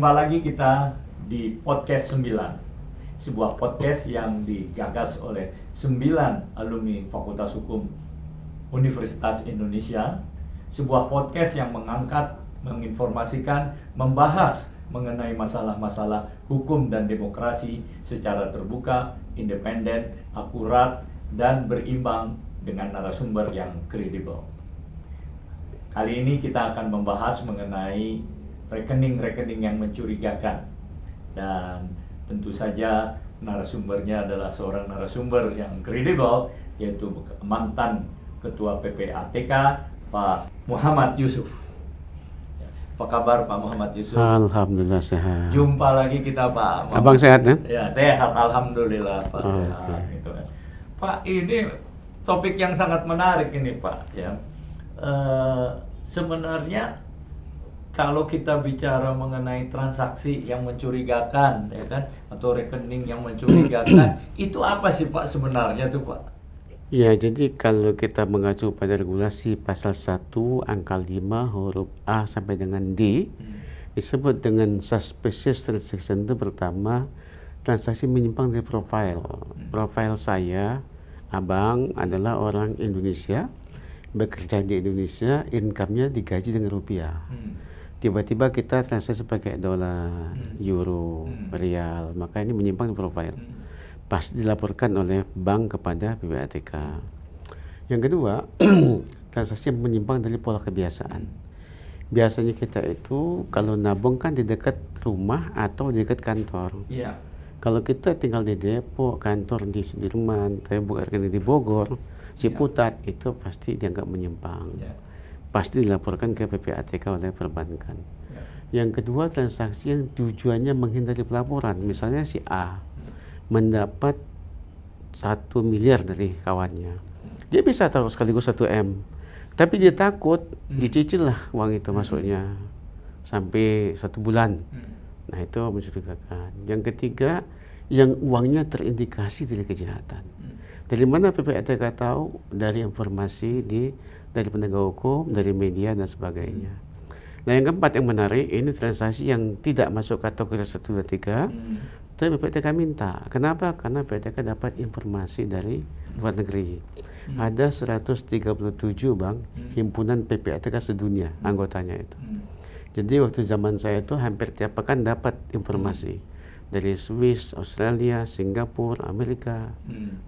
Jumpa lagi kita di Podcast 9, sebuah podcast yang digagas oleh 9 alumni Fakultas Hukum Universitas Indonesia. Sebuah podcast yang mengangkat, menginformasikan, membahas mengenai masalah-masalah hukum dan demokrasi secara terbuka, independen, akurat, dan berimbang dengan narasumber yang kredibel. Kali ini kita akan membahas mengenai rekening-rekening yang mencurigakan, dan tentu saja narasumbernya adalah seorang narasumber yang kredibel, yaitu mantan Ketua PPATK Pak Muhammad Yusuf. Apa kabar Pak Muhammad Yusuf? Alhamdulillah sehat. Jumpa lagi kita Pak Muhammad. Abang sehat ya? Ya sehat, alhamdulillah Pak, sehat. Okay. Gitu. Pak, ini topik yang sangat menarik ini Pak. Ya, sebenarnya kalau kita bicara mengenai transaksi yang mencurigakan, ya kan, atau rekening yang mencurigakan, itu apa sih Pak sebenarnya tuh Pak? Ya, jadi kalau kita mengacu pada regulasi pasal 1 angka 5 huruf A sampai dengan D, disebut dengan suspicious transaction itu pertama transaksi menyimpang dari profil. Profil saya, abang adalah orang Indonesia, bekerja di Indonesia, income-nya digaji dengan rupiah. Tiba-tiba kita transaksi pakai dolar, euro, rial, maka ini menyimpang di profil. Pasti dilaporkan oleh bank kepada PPATK. Yang kedua, transaksi menyimpang dari pola kebiasaan. Biasanya kita itu kalau nabung kan di dekat rumah atau di dekat kantor. Iya. Kalau kita tinggal di Depok, kantor di Sudirman, tapi bukan rekening di Bogor, Ciputat, itu pasti dianggap menyimpang. Ya. Pasti dilaporkan ke PPATK oleh perbankan. Ya. Yang kedua, transaksi yang tujuannya menghindari pelaporan. Misalnya si A mendapat 1 miliar dari kawannya. Dia bisa taruh sekaligus 1 M. Tapi dia takut dicicil lah uang itu masuknya sampai 1 bulan. Nah, itu mencurigakan. Yang ketiga, yang uangnya terindikasi dari kejahatan. Dari mana PPATK tahu? Dari informasi dari penegak hukum, dari media dan sebagainya. Nah, yang keempat yang menarik, ini transaksi yang tidak masuk kategori 1, 2, 3, tapi PPATK minta. Kenapa? Karena PPATK dapat informasi dari luar negeri. Ada 137 bang, himpunan PPATK sedunia, anggotanya itu. Jadi waktu zaman saya itu hampir tiap pekan dapat informasi dari Swiss, Australia, Singapura, Amerika.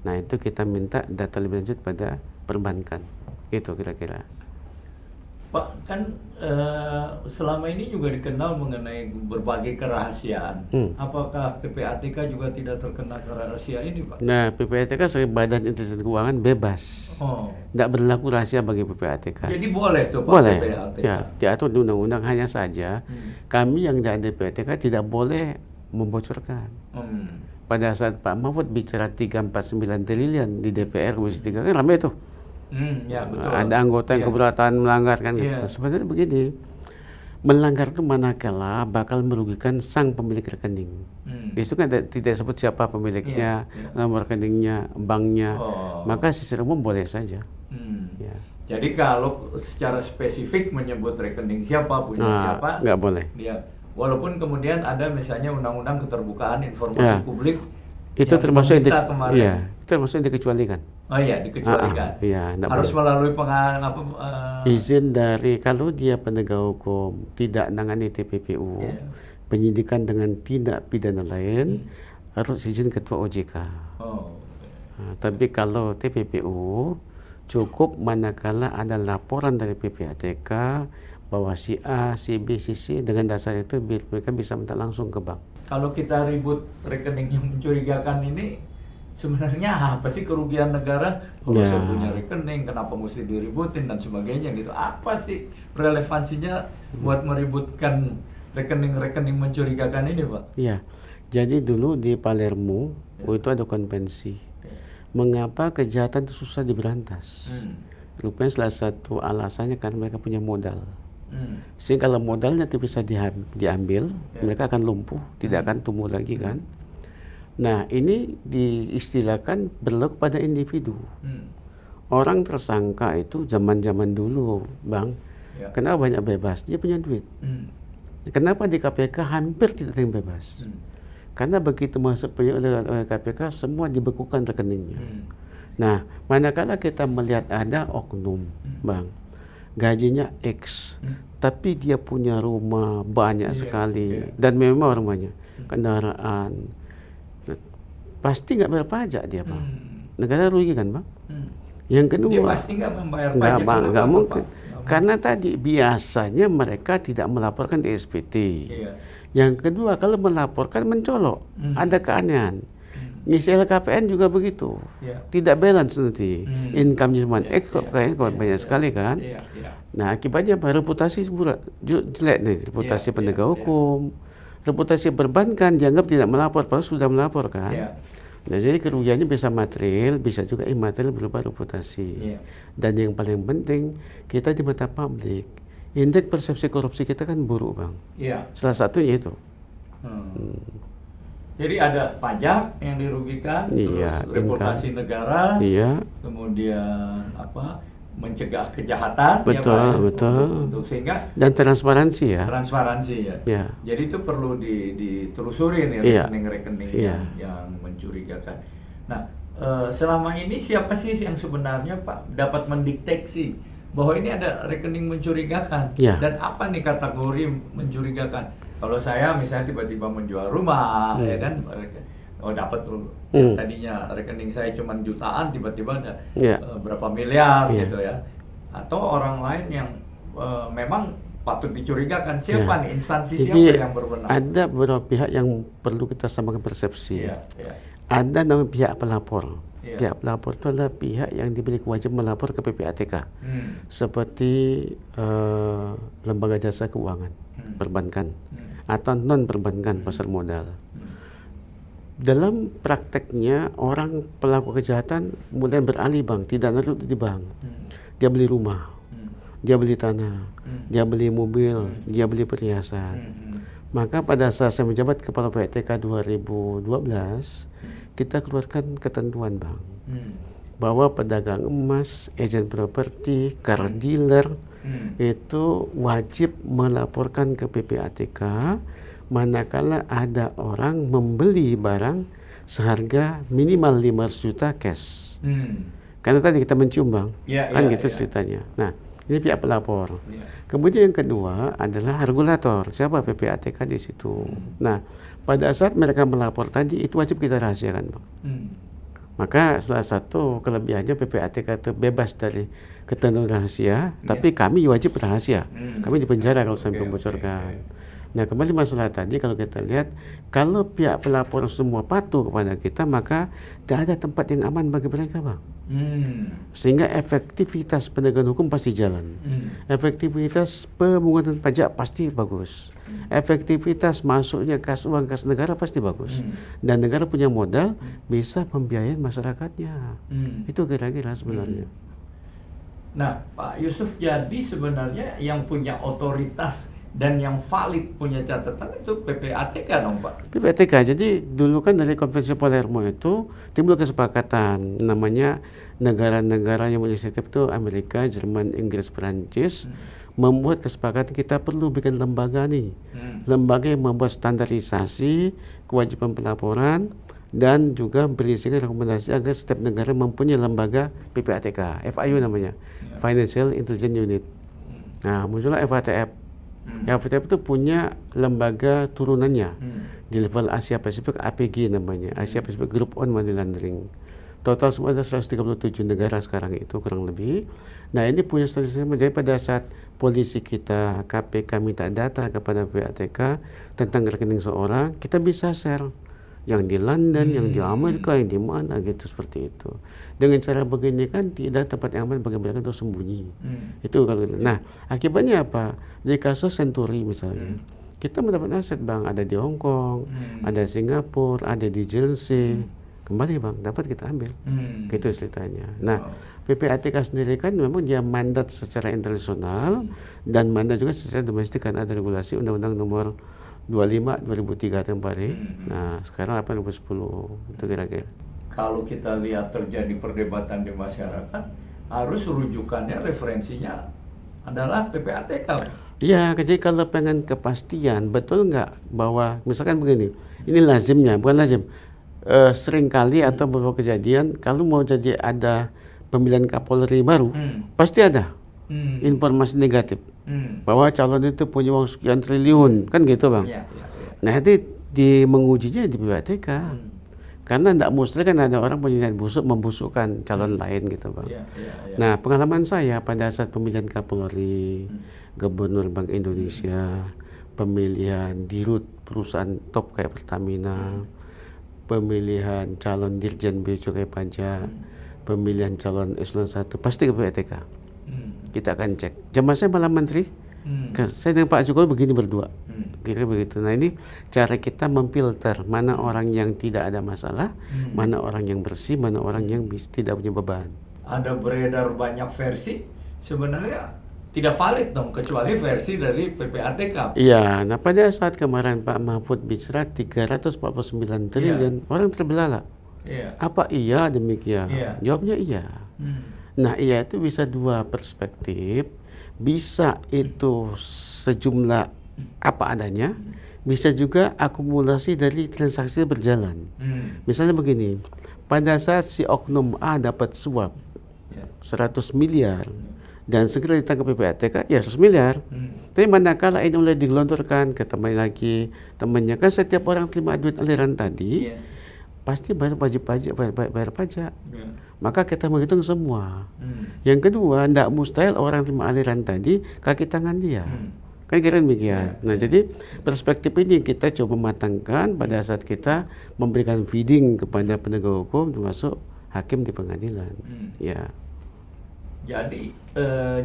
Nah, itu kita minta data lebih lanjut pada perbankan. Itu kira-kira. Pak, kan selama ini juga dikenal mengenai berbagai kerahasiaan. Apakah PPATK juga tidak terkena kerahasiaan ini, Pak? Nah, PPATK sebagai badan intelijen keuangan bebas. Tidak berlaku rahasia bagi PPATK. Jadi boleh tuh Pak? Boleh. PPATK? Ya, diatur di undang-undang, hanya saja kami yang ada di PPATK tidak boleh membocorkan. Pada saat Pak Mahfud bicara 349 triliun di DPR Komisi 3, kan ramai tuh. Ya, betul. Ada anggota yang keberatan melanggar kan gitu. Iya. Sebenarnya begini, melanggar itu manakala bakal merugikan sang pemilik rekening. Di situ kan tidak sebut siapa pemiliknya, nomor rekeningnya, banknya, maka secara umum boleh saja. Ya. Jadi kalau secara spesifik menyebut rekening siapa, punya siapa, nggak boleh. Ya, walaupun kemudian ada misalnya undang-undang keterbukaan informasi publik. Itu termasuk kemarin. termasuk yang dikecualikan. Oh iya, dikecualikan. Harus boleh. melalui izin dari, kalau dia penegak hukum tidak nangani TPPU, penyidikan dengan tindak pidana lain, harus izin ketua OJK. Tapi kalau TPPU cukup manakala ada laporan dari PPATK bahwa si A, si B, si C, dengan dasar itu mereka bisa minta langsung ke bank. Kalau kita ribut rekening yang mencurigakan ini, sebenarnya apa sih kerugian negara? Kalau saya punya rekening, kenapa mesti diributin dan sebagainya gitu? Apa sih relevansinya buat meributkan rekening-rekening mencurigakan ini, Pak? Iya, jadi dulu di Palermo itu ada konvensi. Mengapa kejahatan itu susah diberantas? Rupanya salah satu alasannya karena mereka punya modal. Sehingga kalau modalnya itu bisa diambil, mereka akan lumpuh, tidak akan tumbuh lagi kan. Nah, ini diistilahkan berlaku pada individu. Orang tersangka itu zaman-zaman dulu, Bang, kenapa banyak bebas? Dia punya duit. Kenapa di KPK hampir tidak ada yang bebas? Karena begitu masuk penyidikan oleh KPK, semua dibekukan rekeningnya. Nah, manakala kita melihat ada oknum, Bang, gajinya X, tapi dia punya rumah banyak sekali, dan memang rumahnya, kendaraan, pasti nggak bayar pajak dia, Bang. Negara rugi kan, Bang? Yang kedua, dia pasti nggak membayar pajak. Bang, nggak mungkin. Pak? Karena tadi biasanya mereka tidak melaporkan di SPT. Yang kedua, kalau melaporkan mencolok, ada keanehan. Ngisi LKPN juga begitu, tidak balance nanti, income-nya cuma X, kok kayaknya banyak sekali kan. Nah, akibatnya apa? Reputasi jelek nih, reputasi penegak hukum, reputasi perbankan dianggap tidak melapor, padahal sudah melapor kan. Nah, jadi kerugiannya bisa material, bisa juga imaterial berupa reputasi. Dan yang paling penting, kita di mata publik, indeks persepsi korupsi kita kan buruk, Bang. Salah satunya itu. Jadi ada pajak yang dirugikan, terus reputasi negara, kemudian apa, mencegah kejahatan, betul. Untuk sehingga dan transparansi ya. Jadi itu perlu ditelusurin ya, rekening-rekening yang mencurigakan. Nah, selama ini siapa sih yang sebenarnya Pak dapat mendeteksi bahwa ini ada rekening mencurigakan dan apa nih kategori mencurigakan? Kalau saya misalnya tiba-tiba menjual rumah, ya kan, dapat tadinya rekening saya cuma jutaan, tiba-tiba ada berapa miliar gitu ya. Atau orang lain yang memang patut dicurigakan, siapa nih instansi, siapa yang berwenang? Ada beberapa pihak yang perlu kita samakan persepsi. Ada namanya pihak pelapor. Pihak pelapor itu adalah pihak yang diberi kewajiban melapor ke PPATK, seperti lembaga jasa keuangan, perbankan, atau non perbankan, pasar modal. Dalam prakteknya orang pelaku kejahatan mulai beralih, Bang, tidak naruh di bank. Dia beli rumah, dia beli tanah, dia beli mobil, dia beli perhiasan. Maka pada saat saya menjabat Kepala PPATK 2012, kita keluarkan ketentuan, Bang, bahwa pedagang emas, agen properti, car dealer itu wajib melaporkan ke PPATK manakala ada orang membeli barang seharga minimal 500 juta cash. Karena tadi kita mencium, Bang, ceritanya. Nah, ini pihak pelapor. Kemudian yang kedua adalah regulator. Siapa? PPATK di situ. Nah, pada saat mereka melapor tadi itu wajib kita rahasiakan, Bang. Maka salah satu kelebihannya PPATK itu bebas dari ketentuan rahasia, tapi kami wajib rahasia. Kami dipenjara kalau sampai membocorkan. Nah, kembali masalah tadi, kalau kita lihat, kalau pihak pelapor semua patuh kepada kita, maka tidak ada tempat yang aman bagi mereka, Bang. Sehingga efektivitas penegakan hukum pasti jalan. Efektivitas pemungutan pajak pasti bagus. Efektivitas masuknya kas uang kas negara pasti bagus. Dan negara punya modal bisa membiayai masyarakatnya. Itu kira-kira sebenarnya. Nah, Pak Yusuf, jadi sebenarnya yang punya otoritas dan yang valid punya catatan itu PPATK dong, Pak? PPATK. Jadi dulu kan dari Konvensi Palermo itu timbul kesepakatan, namanya negara-negara yang berinisiatif itu Amerika, Jerman, Inggris, Perancis, membuat kesepakatan kita perlu bikin lembaga nih. Lembaga yang membuat standarisasi kewajiban pelaporan dan juga berisikan rekomendasi agar setiap negara mempunyai lembaga PPATK, FIU namanya, Financial Intelligence Unit. Nah, muncullah FATF. FATF itu punya lembaga turunannya di level Asia Pasifik, APG namanya, Asia Pacific Group on Money Laundering. Total semua ada 137 negara sekarang itu kurang lebih. Nah, ini punya statistik. Jadi pada saat polisi kita, KPK minta data kepada PPATK tentang rekening seorang, kita bisa share yang di London, yang di Amerika, yang di mana gitu, seperti itu. Dengan cara begini kan tidak tempat yang aman bagi mereka untuk sembunyi. Itu kalau. Nah, akibatnya apa? Di kasus Century misalnya, kita mendapat aset, Bang, ada di Hong Kong, ada di Singapura, ada di Jersey. Kembali, Bang, dapat kita ambil. Gitu ceritanya. Nah, PPATK sendiri kan memang dia mandat secara internasional dan mandat juga secara domestik, kan ada regulasi Undang-Undang Nomor 25 2003 tempari. Nah, sekarang 2010 itu kira-kira. Kalau kita lihat terjadi perdebatan di masyarakat, harus rujukannya, referensinya adalah PPATK. Iya, jadi kalau pengen kepastian, betul nggak bahwa misalkan begini, ini lazimnya, bukan lazim, seringkali atau beberapa kejadian, kalau mau jadi ada pemilihan Kapolri baru, pasti ada informasi negatif bahwa calon itu punya uang sekian triliun, kan gitu bang. Iya, iya, iya. Nah itu mengujinya di PPATK, karena tidak mustahil kan ada orang punya niat busuk membusukkan calon lain gitu bang. Iya, iya, iya. Nah pengalaman saya pada saat pemilihan Kapolri, Gubernur Bank Indonesia, pemilihan dirut perusahaan top kayak Pertamina, pemilihan calon Dirjen Bea Cukai Pajak, pemilihan calon eselon 1, pasti ke PPATK. Kita akan cek. Zaman saya malah menteri, saya dengan Pak Jokowi begini berdua, kira begitu. Nah ini cara kita memfilter mana orang yang tidak ada masalah, mana orang yang bersih, mana orang yang tidak punya beban. Ada beredar banyak versi, sebenarnya tidak valid dong, kecuali versi dari PPATK. Iya, nah pada saat kemarin Pak Mahfud bicara 349 triliun, orang terbelalak. Iya. Apa iya demikian? Iya. Jawabnya iya. Nah iya itu bisa dua perspektif, bisa itu sejumlah apa adanya, bisa juga akumulasi dari transaksi berjalan. Misalnya begini, pada saat si oknum A dapat suap 100 miliar dan segera ditangkap PPATK, ya 100 miliar. Tapi manakala ini mulai digelontorkan ke teman lagi, temannya, kan setiap orang terima duit aliran tadi, pasti bayar pajak, bayar pajak. Maka kita menghitung semua. Yang kedua, tidak mustahil orang terima aliran tadi kaki tangan dia. Kan kira demikian. Nah, jadi perspektif ini kita coba matangkan pada saat kita memberikan feeding kepada penegak hukum, termasuk hakim di pengadilan. Ya. Jadi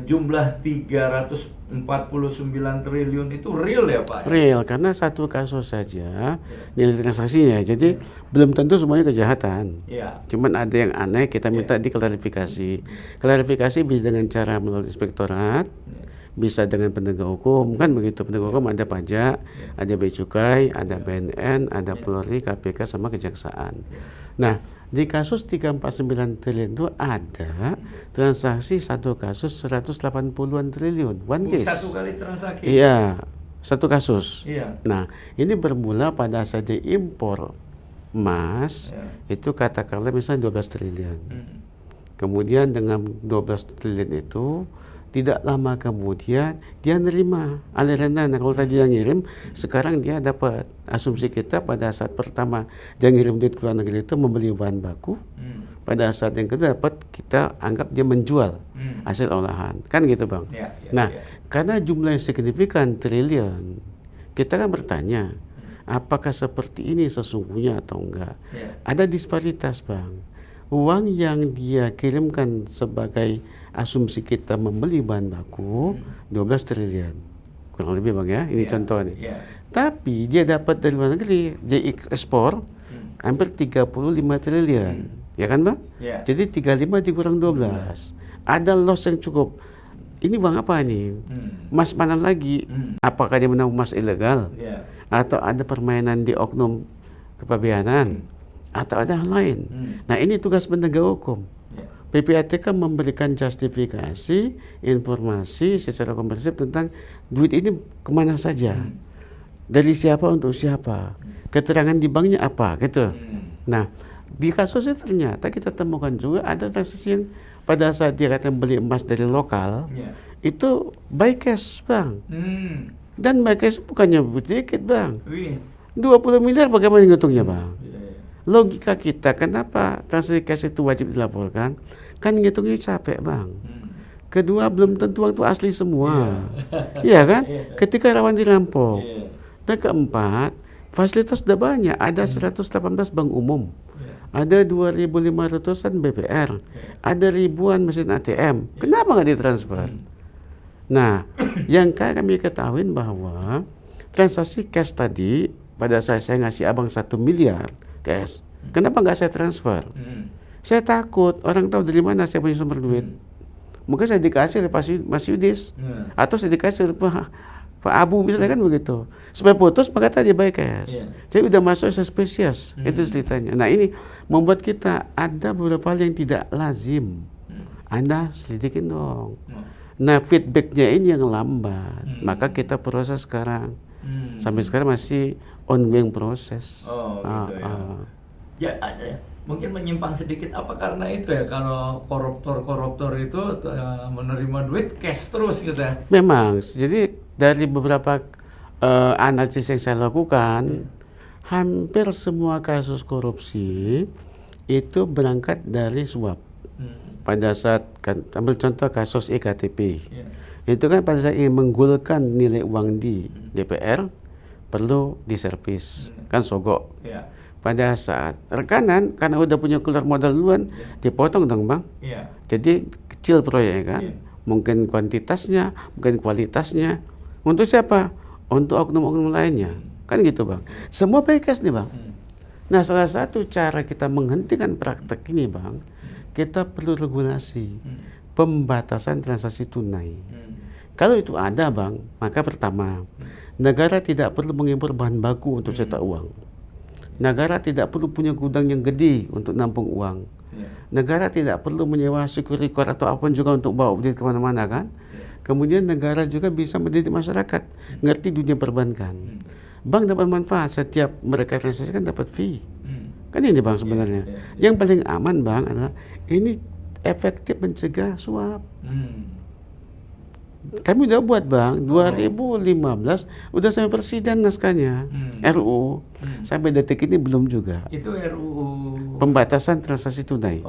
jumlah 349 triliun itu real ya Pak? Real, karena satu kasus saja nilai transaksinya. Jadi belum tentu semuanya kejahatan. Cuman ada yang aneh, kita minta diklarifikasi. Klarifikasi bisa dengan cara melalui inspektorat, bisa dengan penegak hukum, kan begitu. Penegak hukum ada pajak, ada bea cukai, ada BNN, ada Polri, KPK, sama kejaksaan. Nah, di kasus 349 triliun itu ada transaksi satu kasus 180-an triliun, one case. Satu kali transaksi? Iya, satu kasus. Iya. Nah, ini bermula pada saat diimpor emas, itu katakanlah misalnya 12 triliun. Kemudian dengan 12 triliun itu, tidak lama kemudian dia nerima aliran dana. Kalau tadi yang ngirim, sekarang dia dapat. Asumsi kita pada saat pertama dia ngirim duit ke luar negeri itu membeli bahan baku. Pada saat yang kedua dapat, kita anggap dia menjual hasil olahan. Kan gitu bang. Nah, karena jumlahnya signifikan triliun, kita kan bertanya, apakah seperti ini sesungguhnya atau enggak? Ada disparitas bang. Uang yang dia kirimkan sebagai asumsi kita membeli bahan baku 12 triliun kurang lebih bang ya, ini contoh nih. Tapi dia dapat dari luar negeri, dia ekspor hampir 35 triliun, ya kan bang? Jadi 35 dikurang 12, ada loss yang cukup. Ini bang apa nih? Emas mana lagi? Apakah dia menang emas ilegal? Atau ada permainan di oknum kepabeanan? Atau ada hal lain? Nah ini tugas penegak hukum. PPATK memberikan justifikasi, informasi secara komprehensif tentang duit ini kemana saja, dari siapa untuk siapa, keterangan di banknya apa, gitu. Nah, di kasusnya ternyata kita temukan juga ada transaksi yang pada saat dia kata beli emas dari lokal, itu buy cash bang, dan buy cash bukannya sedikit bang, 20 miliar bagaimana ngitungnya bang? Logika kita, kenapa transaksi cash itu wajib dilaporkan? Kan ngitungnya capek bang. Kedua, belum tentu itu asli semua. Iya kan? Ketika rawan dirampok. Dan keempat, fasilitas sudah banyak. Ada 118 bank umum. Ada 2.500-an BPR. Ada ribuan mesin ATM. Kenapa nggak ditransfer? Nah, yang kami ketahui bahwa transaksi cash tadi, pada saat saya ngasih abang 1 miliar cash, kenapa nggak saya transfer? Saya takut orang tahu dari mana saya punya sumber duit. Mungkin saya dikasih oleh Mas Yudis, atau saya dikasih oleh Pak Abu misalnya, kan begitu. Supaya putus maka tadi buy cash. Jadi udah masuk spesies, itu ceritanya. Nah ini membuat kita ada beberapa hal yang tidak lazim. Anda selidikin dong. Nah, feedbacknya ini yang lambat. Maka kita proses sekarang. Sampai sekarang masih ongoing proses. Oh, gitu ya. Ya, mungkin menyimpang sedikit apa karena itu ya, kalau koruptor itu menerima duit cash terus gitu ya. Memang, jadi dari beberapa analisis yang saya lakukan, hampir semua kasus korupsi itu berangkat dari suap. Pada saat, ambil contoh kasus EKTP, itu kan pada saat ingin menggulirkan nilai uang di DPR, perlu diservis, kan sogok. Pada saat rekanan, karena udah punya keluar modal duluan, dipotong dong bang. Jadi kecil proyeknya kan, mungkin kuantitasnya, mungkin kualitasnya. Untuk siapa? Untuk oknum-oknum lainnya, kan gitu bang. Semua pakai cash nih bang. Nah, salah satu cara kita menghentikan praktek ini bang, kita perlu regulasi pembatasan transaksi tunai. Kalau itu ada bang, maka pertama, negara tidak perlu mengimpor bahan baku untuk cetak uang. Negara tidak perlu punya gudang yang gede untuk nampung uang. Negara tidak perlu menyewa security guard atau apapun juga untuk bawa duit kemana-mana kan. Kemudian negara juga bisa mendidik masyarakat, ngerti dunia perbankan. Bank dapat manfaat, setiap mereka transaksi kan dapat fee. Kan ini bang sebenarnya. Yang paling aman bang adalah ini efektif mencegah suap. Kami udah buat bang, 2015 udah sampai presiden naskahnya, RUU. Sampai detik ini belum juga. Itu RUU pembatasan transaksi tunai.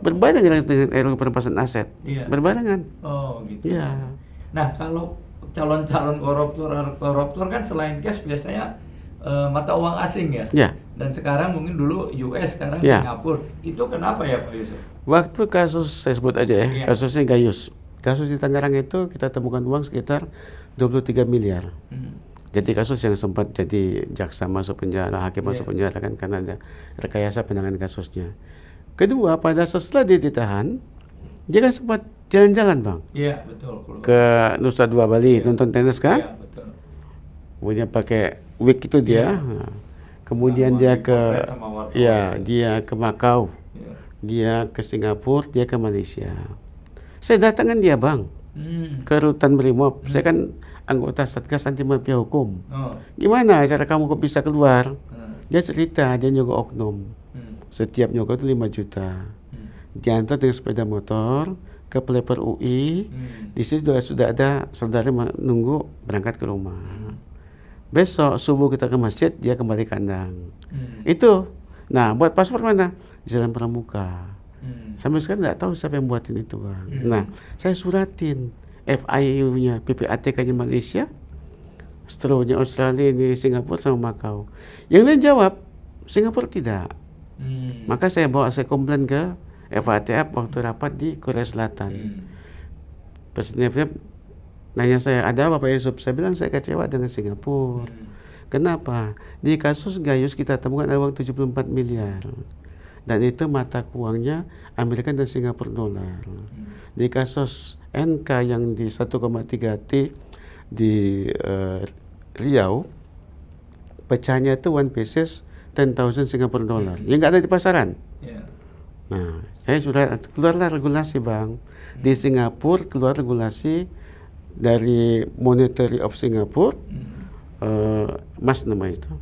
Berbarengan dengan RUU perampasan aset. Berbarengan. Oh gitu. Ya. Nah, kalau calon-calon koruptor kan selain cash biasanya mata uang asing ya. Dan sekarang mungkin dulu US, sekarang Singapura. Itu kenapa ya Pak Yusuf? Waktu kasus saya sebut aja ya, kasusnya Gayus. Kasus di Tangerang itu kita temukan uang sekitar 23 miliar. Jadi kasus yang sempat jadi jaksa masuk penjara, hakim masuk penjara kan karena ada rekayasa penanganan kasusnya. Kedua, pada setelah dia ditahan, dia kan sempat jalan-jalan bang. Iya betul. Ke Nusa Dua Bali nonton tenis kan? Iya betul. Kemudian pakai wig itu dia. Nah, kemudian dia ke dia ke Makau. Dia ke Singapura, dia ke Malaysia. Saya datangkan dia bang ke Rutan Brimob. Saya kan anggota Satgas Anti Mafia Hukum. Gimana cara kamu kok bisa keluar? Dia cerita, dia nyogok oknum. Setiap nyogok itu 5 juta. Diantar dengan sepeda motor ke pelipper UI. Di situ sudah ada saudara menunggu berangkat ke rumah. Besok subuh kita ke masjid, dia kembali kandang. Itu. Nah, buat paspor mana? Jalan Pramuka. Sampai sekarang nggak tahu siapa yang buatin itu bang. Nah, saya suratin FIU-nya, PPATK-nya Malaysia, STRO-nya Australia, ini Singapura sama Makau. Yang lain jawab, Singapura tidak. Maka saya komplain ke FATF waktu rapat di Korea Selatan. Presiden FATF nanya saya, ada apa Pak Yusuf? Saya bilang saya kecewa dengan Singapura. Kenapa? Di kasus Gayus kita temukan ada uang 74 miliar. Dan itu mata uangnya Amerika dan Singapura dolar. Di kasus NK yang di 1,3T di Riau, pecahnya itu one pieces 10,000 Singapore dollar. Yang nggak ada di pasaran. Nah, saya sudah keluarlah regulasi bang. Di Singapura keluar regulasi dari Monetary of Singapore, Mas namanya itu.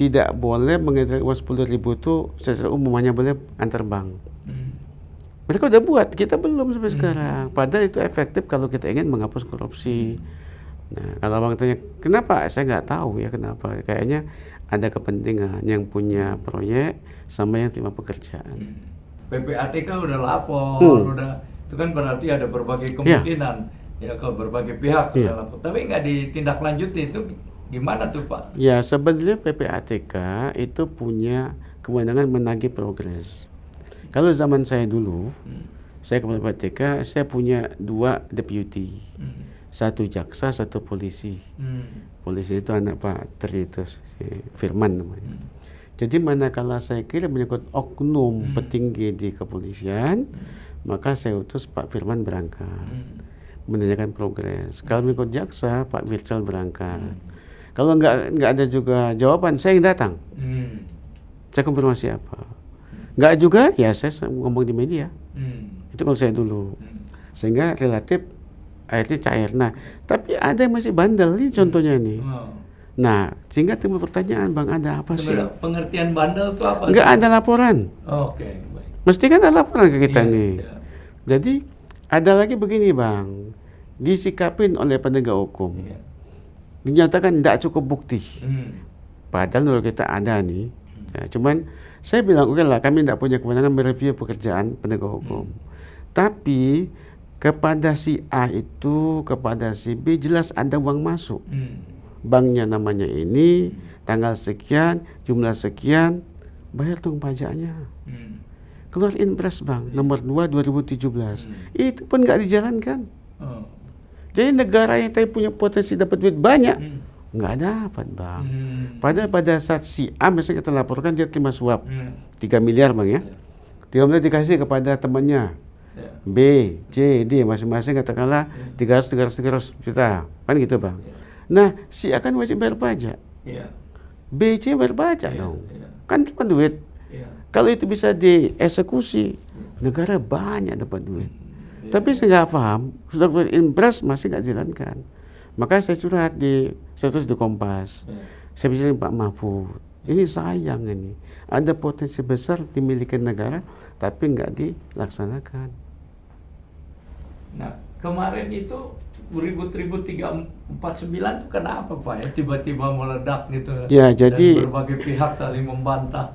Tidak boleh mengedar uang 10.000 itu secara umum, hanya boleh antar bank. Mereka udah buat, kita belum sampai sekarang. Padahal itu efektif kalau kita ingin menghapus korupsi. Nah, kalau abang tanya, kenapa? Saya nggak tahu ya kenapa. Kayaknya ada kepentingan yang punya proyek sama yang terima pekerjaan. PPATK udah lapor, itu kan berarti ada berbagai kemungkinan. Ya kalau berbagai pihak udah lapor. Tapi nggak ditindaklanjuti, itu gimana tuh Pak? Ya sebenarnya PPATK itu punya kewenangan menagih progres. Kalau zaman saya dulu, saya ke PPATK, saya punya 2 deputy, 1 jaksa, 1 polisi. Polisi itu anak Pak Tri itu, si Firman namanya. Jadi manakala saya kira menyangkut oknum petinggi di kepolisian, maka saya utus Pak Firman berangkat menanyakan progres. Kalau menyangkut jaksa, Pak Wircal berangkat. Kalau nggak ada juga jawaban, saya yang datang. Saya konfirmasi apa. Nggak juga, ya saya ngomong di media. Itu kalau saya dulu. Sehingga relatif airnya cair. Nah, tapi ada yang masih bandel, ini contohnya ini. Oh. Nah, sehingga timbul pertanyaan, Bang, ada apa sih? Sebenarnya pengertian bandel itu apa? Nggak ada laporan. Oke, baik. Mesti kan ada laporan ke kita Iya, nih. iya. Jadi, ada lagi begini, Bang. Disikapin oleh penegak hukum. Iya. Dinyatakan tidak cukup bukti. Hmm. Padahal menurut kita ada nih. Ya, cuman saya bilang, oke lah, kami tidak punya kewenangan mereview pekerjaan penegak hukum. Tapi kepada si A itu, kepada si B jelas ada uang masuk. Banknya namanya ini, tanggal sekian, jumlah sekian, bayar dong pajaknya. Keluar impres, Bang, nomor 2 2017. Itu pun nggak dijalankan. Oh. Jadi negara yang tadi punya potensi dapat duit banyak, nggak dapat, Bang. Padahal pada saat si A misalnya kita laporkan dia terima suap 3 miliar, Bang, ya. 3 miliar dikasih kepada temannya. B, C, D, masing-masing katakanlah 300 juta. Kan gitu, Bang. Nah, si A kan wajib bayar pajak. B, C bayar pajak dong. Kan cuma duit. Kalau itu bisa dieksekusi, negara banyak dapat duit. Tapi saya nggak paham, sudah keluar impres masih nggak jalankan. Maka saya curhat saya tulis di Kompas. Saya bilang Pak Mahfud, ini sayang ini. Ada potensi besar dimiliki negara, tapi nggak dilaksanakan. Nah, kemarin itu ribut-ribut 349 itu kenapa Pak ya? Tiba-tiba meledak gitu. Ya, jadi dan berbagai pihak saling membantah.